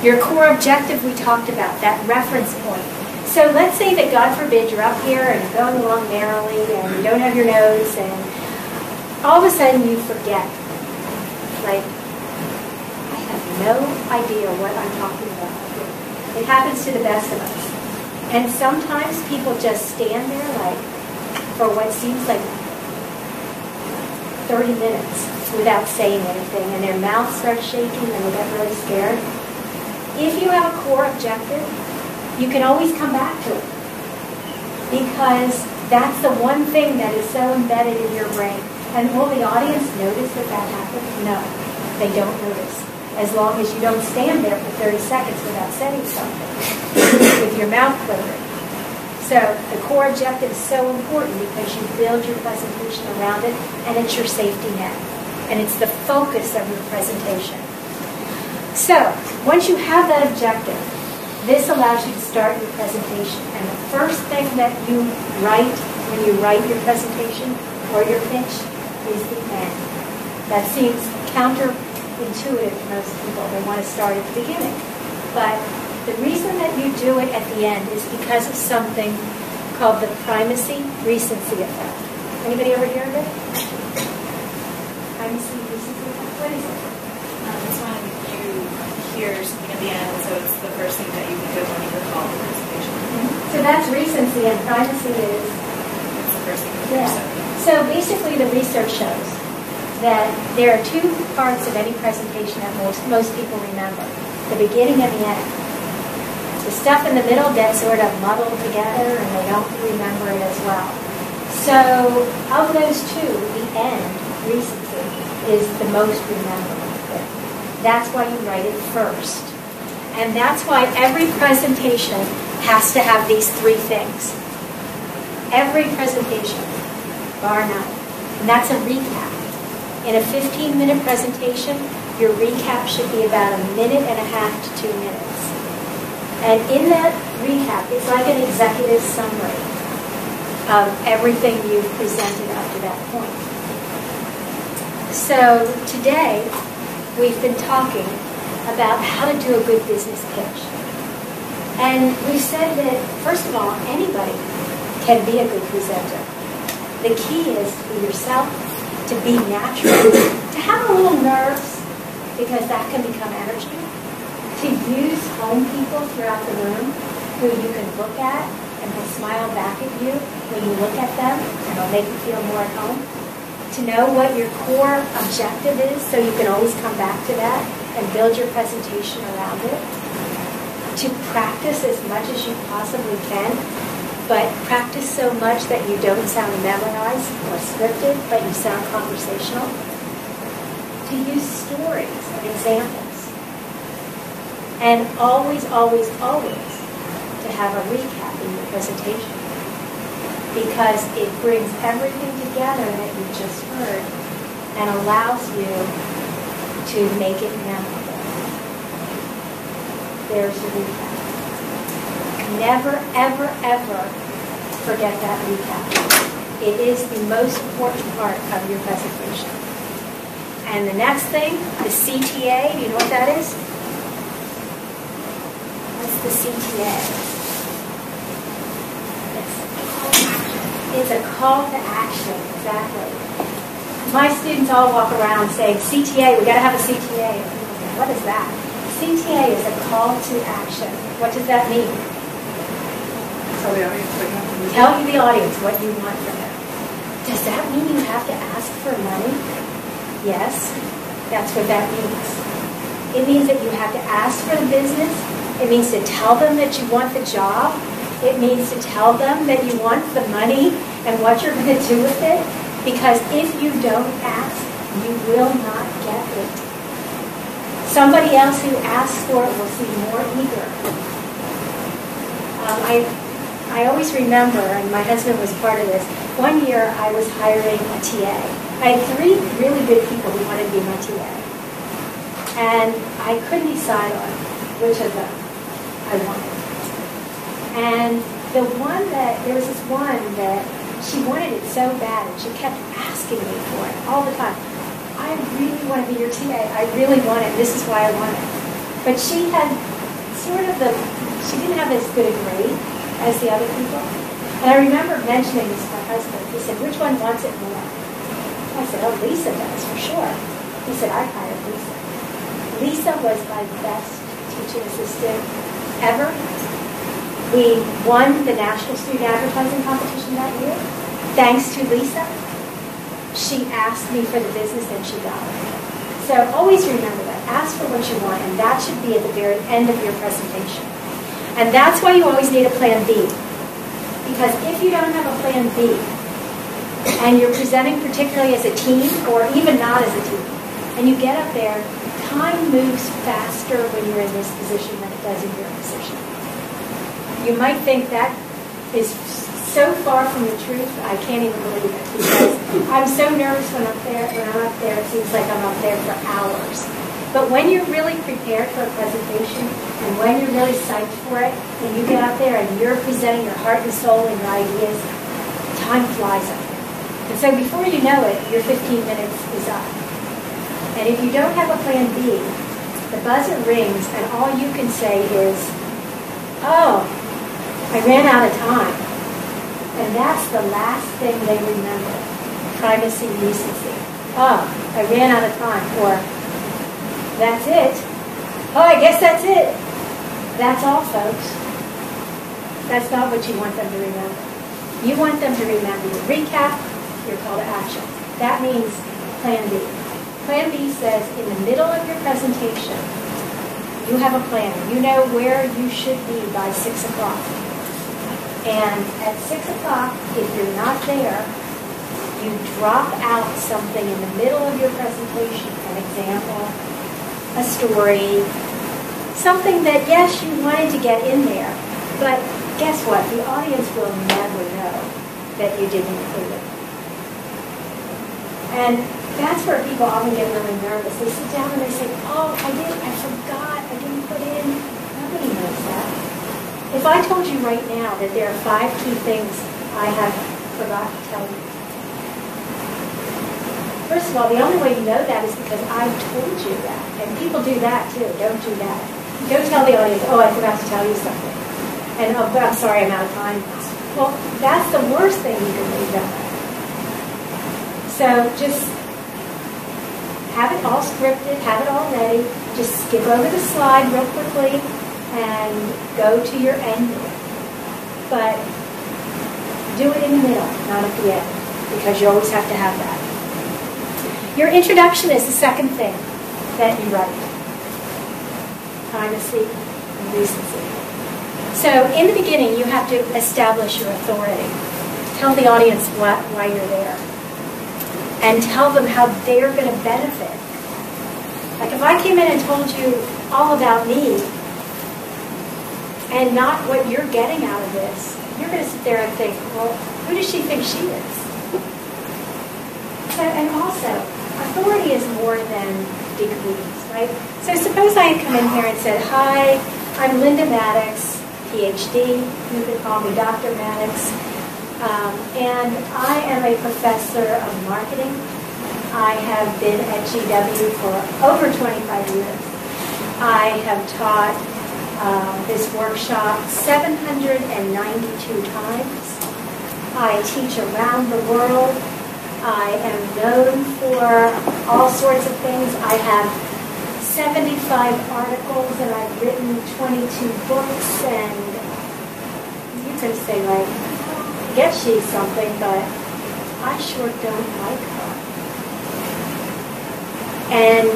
Your core objective we talked about, that reference point. So let's say that, God forbid, you're up here and you're going along merrily and you don't have your nose and all of a sudden you forget. Like, I have no idea what I'm talking about here. It happens to the best of us. And sometimes people just stand there like for what seems like 30 minutes without saying anything, and their mouth starts shaking and they get really scared. If you have a core objective, you can always come back to it, because that's the one thing that is so embedded in your brain. And will the audience notice that that happened? No, they don't notice. As long as you don't stand there for 30 seconds without saying something with your mouth quivering. So the core objective is so important because you build your presentation around it, and it's your safety net. And it's the focus of your presentation. So once you have that objective, this allows you to start your presentation. And the first thing that you write when you write your presentation or your pitch is the end. That seems counterintuitive to most people. They want to start at the beginning. But the reason that you do it at the end is because of something called the primacy-recency effect. Anybody ever hear of it? Primacy-recency effect? What is it? It's when you hear something at the end, so it's the first thing that you think of when you recall the presentation. So that's recency, and primacy is? It's the first thing you hear. So basically the research shows that there are 2 parts of any presentation that most people remember. The beginning and the end. The stuff in the middle gets sort of muddled together and they don't remember it as well. So of those 2, the end, recency, is the most rememberable bit. That's why you write it first. And that's why every presentation has to have these 3 things. Every presentation, bar none. And that's a recap. In a 15-minute presentation, your recap should be about 1.5 to 2 minutes. And in that recap, it's like an executive summary of everything you've presented up to that point. So today, we've been talking about how to do a good business pitch. And we said that, first of all, anybody can be a good presenter. The key is to be yourself, to be natural, to have a little nerves, because that can become energy, to use home people throughout the room who you can look at and will smile back at you when you look at them, and it'll make you feel more at home. to know what your core objective is so you can always come back to that and build your presentation around it, to practice as much as you possibly can, but practice so much that you don't sound memorized or scripted, but you sound conversational, to use stories and examples, and always, always, always to have a recap in your presentation, because it brings everything together that you just heard and allows you to make it memorable. There's the recap. Never, ever, ever forget that recap. It is the most important part of your presentation. And the next thing, the CTA, do you know what that is? What's the CTA? It's a call to action, exactly. My students all walk around saying, CTA, we got to have a CTA. What is that? CTA is a call to action. What does that mean? Tell the audience what you want from them. Tell the audience what you want from them. Does that mean you have to ask for money? Yes, that's what that means. It means that you have to ask for the business. It means to tell them that you want the job. It means to tell them that you want the money and what you're going to do with it. Because if you don't ask, you will not get it. Somebody else who asks for it will seem more eager. I always remember, and my husband was part of this, one year I was hiring a TA. I had 3 really good people who wanted to be my TA. And I couldn't decide on which of them I wanted. And there was this one that she wanted it so bad, and she kept asking me for it all the time. I really want to be your TA. I really want it. This is why I want it. But she had she didn't have as good a grade as the other people. And I remember mentioning this to my husband. He said, which one wants it more? I said, oh, Lisa does, for sure. He said, I hired Lisa. Lisa was my best teaching assistant ever. We won the National Student Advertising Competition that year. Thanks to Lisa, she asked me for the business and she got it. So always remember that. Ask for what you want, and that should be at the very end of your presentation. And that's why you always need a plan B. Because if you don't have a plan B, and you're presenting particularly as a team, or even not as a team, and you get up there, time moves faster when you're in this position than it does in your position. You might think that is so far from the truth, I can't even believe it, because I'm so nervous when I'm up there. It seems like I'm up there for hours. But when you're really prepared for a presentation, and when you're really psyched for it, and you get up there and you're presenting your heart and soul and your ideas, time flies up there. And so before you know it, your 15 minutes is up. And if you don't have a plan B, the buzzer rings and all you can say is, oh, I ran out of time. And that's the last thing they remember. Privacy, recency. Oh, I ran out of time. Or, that's it. Oh, I guess that's it. That's all, folks. That's not what you want them to remember. You want them to remember your recap, your call to action. That means plan B. Plan B says in the middle of your presentation, you have a plan. You know where you should be by 6 o'clock. And at 6 o'clock, if you're not there, you drop out something in the middle of your presentation, an example, a story, something that, yes, you wanted to get in there, but guess what? The audience will never know that you didn't include it. And that's where people often get really nervous. They sit down and they say, oh, I forgot, I didn't put in. Nobody knows that. If I told you right now that there are 5 key things I have forgot to tell you. First of all, the only way you know that is because I told you that. And people do that too. Don't do that. Don't tell the audience, oh, I forgot to tell you something. And, oh, I'm sorry, I'm out of time. Well, that's the worst thing you can do, don't you? So just have it all scripted, have it all ready. Just skip over the slide real quickly and go to your ending. But do it in the middle, not at the end, because you always have to have that. Your introduction is the second thing that you write. Primacy and recency. So in the beginning, you have to establish your authority. Tell the audience why you're there. And tell them how they're going to benefit. Like if I came in and told you all about me and not what you're getting out of this, you're going to sit there and think, well, who does she think she is? So, and also, authority is more than degrees, right? So suppose I had come in here and said, hi, I'm Lynda Maddox, PhD. You can call me Dr. Maddox. And I am a professor of marketing. I have been at GW for over 25 years. I have taught this workshop 792 times. I teach around the world. I am known for all sorts of things. I have 75 articles and I've written 22 books, and you can say, like, I guess she's something, but I sure don't like her. And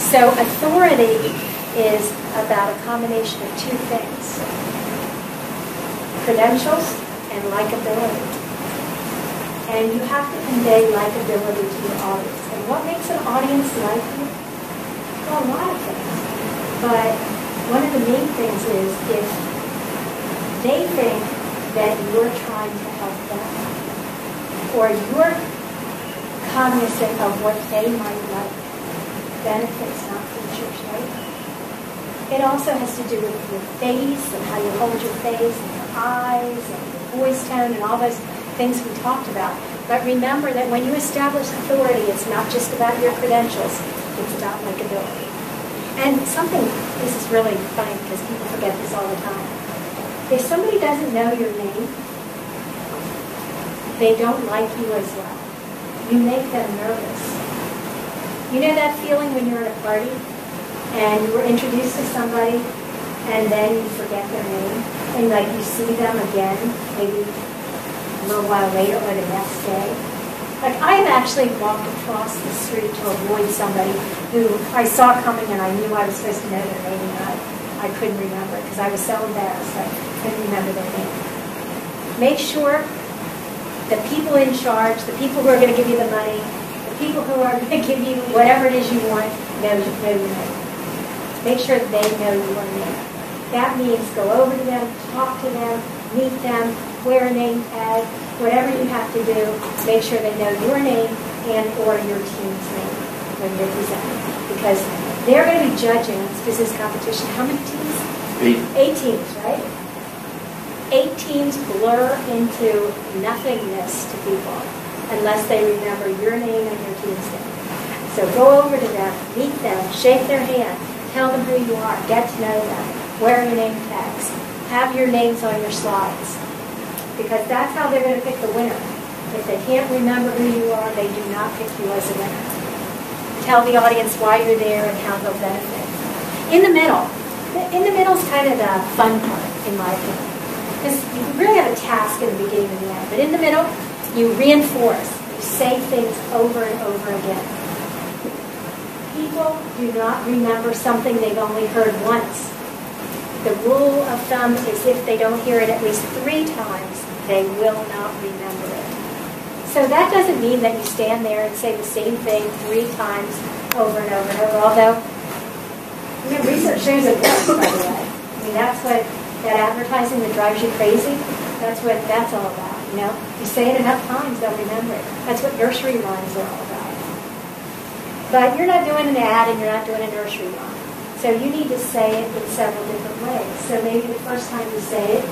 so authority is about a combination of two things: credentials and likability. And you have to convey likability to your audience. And what makes an audience like you? Well, a lot of things. But one of the main things is if they think that you're trying to help them, or you're cognizant of what they might like, benefits, not features, right? It also has to do with your face and how you hold your face and your eyes and your voice tone and all those things we talked about. But remember that when you establish authority, it's not just about your credentials, it's about likability. And this is really funny because people forget this all the time. If somebody doesn't know your name, they don't like you as well. You make them nervous. You know that feeling when you're at a party and you were introduced to somebody and then you forget their name and like you see them again, maybe a little while later or the next day. Like I've actually walked across the street to avoid somebody who I saw coming and I knew I was supposed to know their name and I couldn't remember because I was so embarrassed I couldn't remember their name. Make sure the people in charge, the people who are going to give you the money, the people who are going to give you whatever it is you want, know your name. Make sure that they know your name. That means go over to them, talk to them, meet them, wear a name tag, whatever you have to do, make sure they know your name and or your team's name when you're presenting. Because they're going to be judging this business competition. How many teams? 8 teams, right? 8 teams blur into nothingness to people unless they remember your name and your team's name. So go over to them, meet them, shake their hand, tell them who you are, get to know them, wear your name tags, have your names on your slides. Because that's how they're going to pick the winner. If they can't remember who you are, they do not pick you as a winner. Tell the audience why you're there and how they'll benefit. In the middle is kind of the fun part, in my opinion. Because you really have a task in the beginning and the end. But in the middle, you reinforce. You say things over and over again. People do not remember something they've only heard once. The rule of thumb is if they don't hear it at least 3 times, they will not remember it. So that doesn't mean that you stand there and say the same thing 3 times over and over and over, although research shows it works, by the way. I mean, that's what that advertising that drives you crazy, that's what that's all about, you know? You say it enough times, they'll remember it. That's what nursery rhymes are all about. But you're not doing an ad and you're not doing a nursery rhyme. So you need to say it in several different ways. So maybe the first time you say it.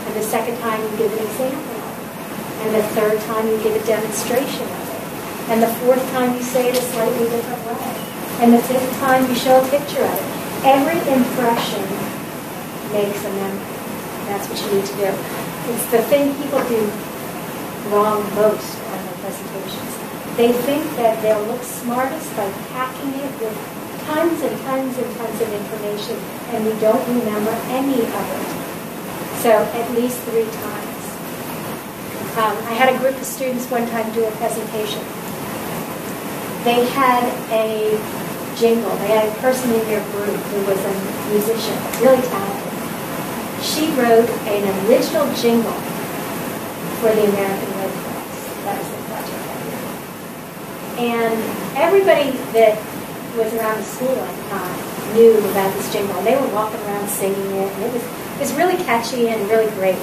And the second time you give an example of it. And the third time you give a demonstration of it. And the fourth time you say it a slightly different way. And the 5th time you show a picture of it. Every impression makes a memory. That's what you need to do. It's the thing people do wrong most on their presentations. They think that they'll look smartest by packing it with tons and tons and tons of information, and we don't remember any of it. So at least 3 times. I had a group of students one time do a presentation, they had a jingle. They had a person in their group who was a musician, really talented. She wrote an original jingle for the American Red Cross. That was the project that year. And everybody that was around the school at the time knew about this jingle. They were walking around singing it, and it was really catchy and really great.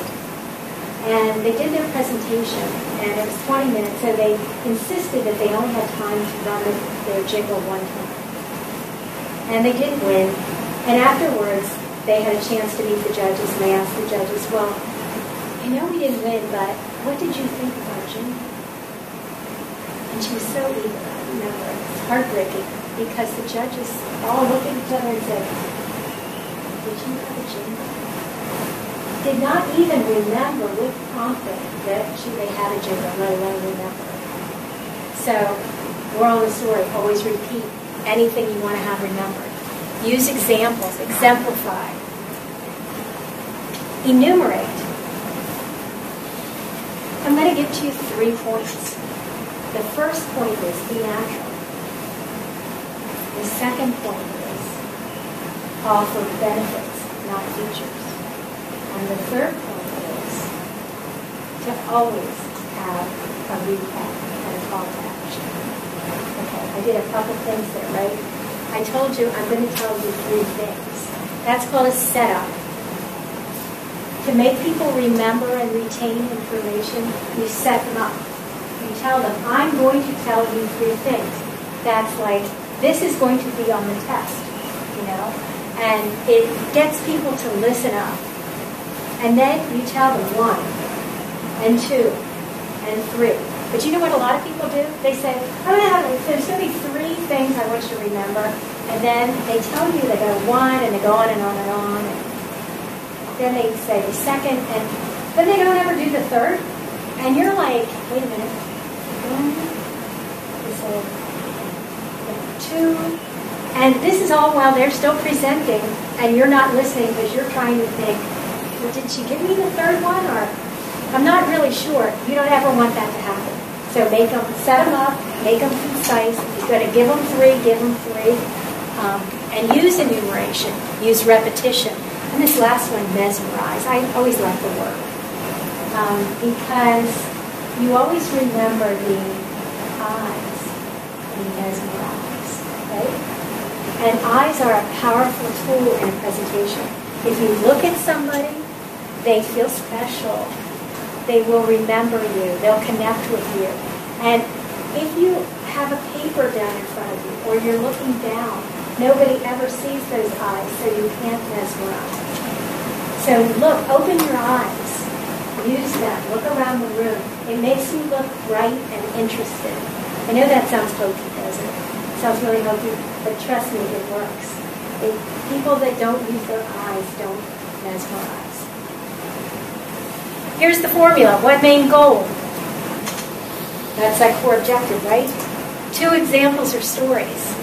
And they did their presentation, and it was 20 minutes, so they insisted that they only had time to run their jingle one time. And they didn't win. And afterwards, they had a chance to meet the judges, and they asked the judges, well, I know we didn't win, but what did you think of our jingle? And she was so eager, I remember. It's heartbreaking, because the judges all looked at each other and said, did you have a jingle? Did not even remember with prompting that they had a jingle, let alone remember. So, moral of the story, always repeat anything you want to have remembered. Use examples, exemplify. Enumerate. I'm going to give to you 3 points. The first point is be natural. The second point is offer benefits, not features. And the third point is to always have a recap and a call to action. Okay, I did a couple things there, right? I told you I'm going to tell you 3 things. That's called a setup. To make people remember and retain information, you set them up. You tell them, I'm going to tell you 3 things. That's like, this is going to be on the test, you know? And it gets people to listen up. And then you tell them 1, and 2, and 3. But you know what a lot of people do? They say, there's going to be 3 things I want you to remember. And then they tell you they go 1, and they go on and on and on. And then they say the second, and then they don't ever do the third. And you're like, wait a minute. 1, they say 2. And this is all while they're still presenting, and you're not listening because you're trying to think, well, did she give me the third one? Or I'm not really sure. You don't ever want that to happen. So set them up, make them concise. If you're going to give them 3, give them 3. And use enumeration, use repetition. And this last one, mesmerize. I always like the word. Because you always remember the eyes and mesmerize, right? And eyes are a powerful tool in a presentation. If you look at somebody, they feel special. They will remember you. They'll connect with you. And if you have a paper down in front of you, or you're looking down, nobody ever sees those eyes, so you can't mesmerize. So look, open your eyes. Use them. Look around the room. It makes you look bright and interested. I know that sounds hokey, doesn't it? It sounds really hokey, but trust me, it works. People that don't use their eyes don't mesmerize. Here's the formula. What main goal? That's that core objective, right? 2 examples are stories.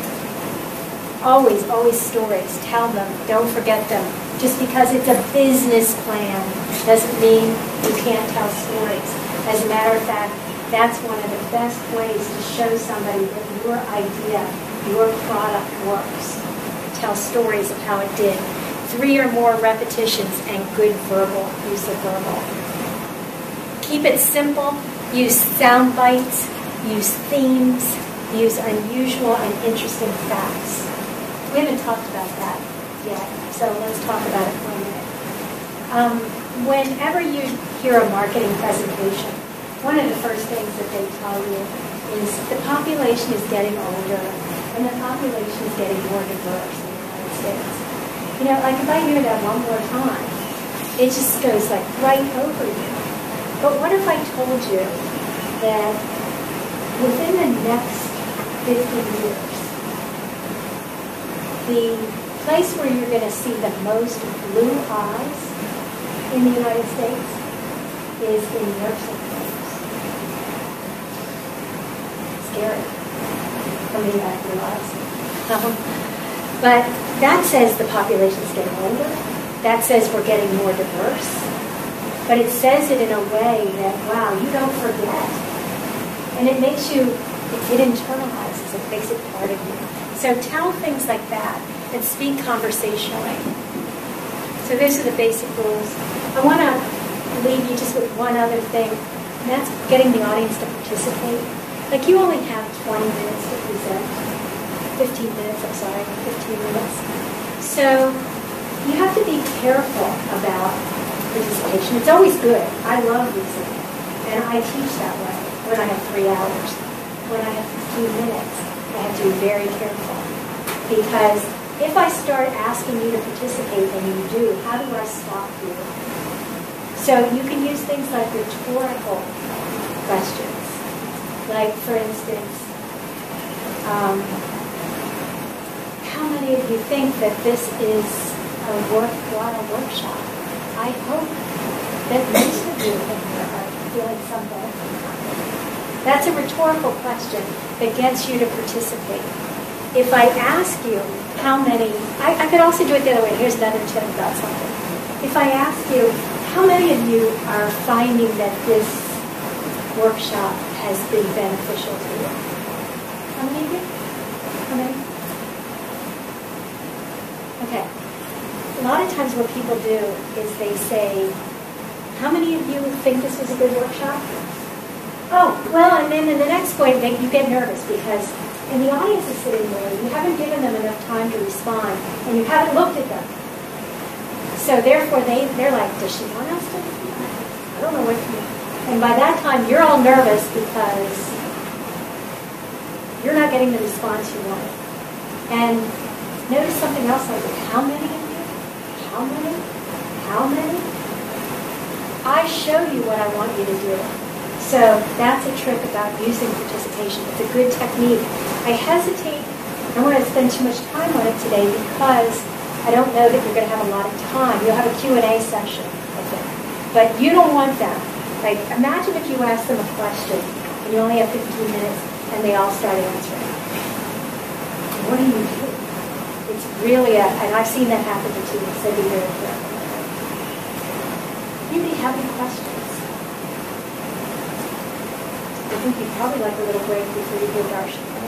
Always, always stories. Tell them. Don't forget them. Just because it's a business plan doesn't mean you can't tell stories. As a matter of fact, that's one of the best ways to show somebody that your idea, your product works. Tell stories of how it did. 3 or more repetitions and good verbal use of verbal. Keep it simple. Use sound bites. Use themes. Use unusual and interesting facts. We haven't talked about that yet, so let's talk about it for a minute. Whenever you hear a marketing presentation, one of the first things that they tell you is the population is getting older and the population is getting more diverse in the United States. You know, like if I hear that one more time, it just goes like right over you. But what if I told you that within the next 50 years, the place where you're going to see the most blue eyes in the United States is in nursing homes. Scary for me, I realize. But that says the population's getting older. That says we're getting more diverse. But it says it in a way that, wow, you don't forget. And it makes you It internalizes, it makes it part of you. So tell things like that and speak conversationally. So those are the basic rules. I want to leave you just with one other thing, and that's getting the audience to participate. Like you only have 20 minutes to present. 15 minutes, 15 minutes. So you have to be careful about participation. It's always good. I love using it. And I teach that way when I have 3 hours. When I have 15 minutes, I have to be very careful. Because if I start asking you to participate and you do, how do I stop you? So you can use things like rhetorical questions. Like, for instance, how many of you think that this is a worthwhile workshop? I hope that most of you in here are feeling some benefit from it. That's a rhetorical question that gets you to participate. If I ask you how many, I could also do it the other way. Here's another tip about something. If I ask you, how many of you are finding that this workshop has been beneficial to you? How many of you? How many? Okay. A lot of times what people do is they say, how many of you think this was a good workshop? Oh, well, and then in the next point, you get nervous because and the audience is sitting there, you haven't given them enough time to respond, and you haven't looked at them. So therefore, they're like, does she want us to? I don't know what to do. And by that time, you're all nervous because you're not getting the response you wanted. And notice something else like, how many of you? How many? How many? I show you what I want you to do. So that's a trick about using participation. It's a good technique. I hesitate, I don't want to spend too much time on it today because I don't know that you're going to have a lot of time. You'll have a Q&A session, I think. But you don't want that. Like, imagine if you ask them a question and you only have 15 minutes and they all start answering. What do you do? It's really and I've seen that happen to teams, so be very careful. Anybody have any questions? I think you'd probably like a little break before you go to Darshan.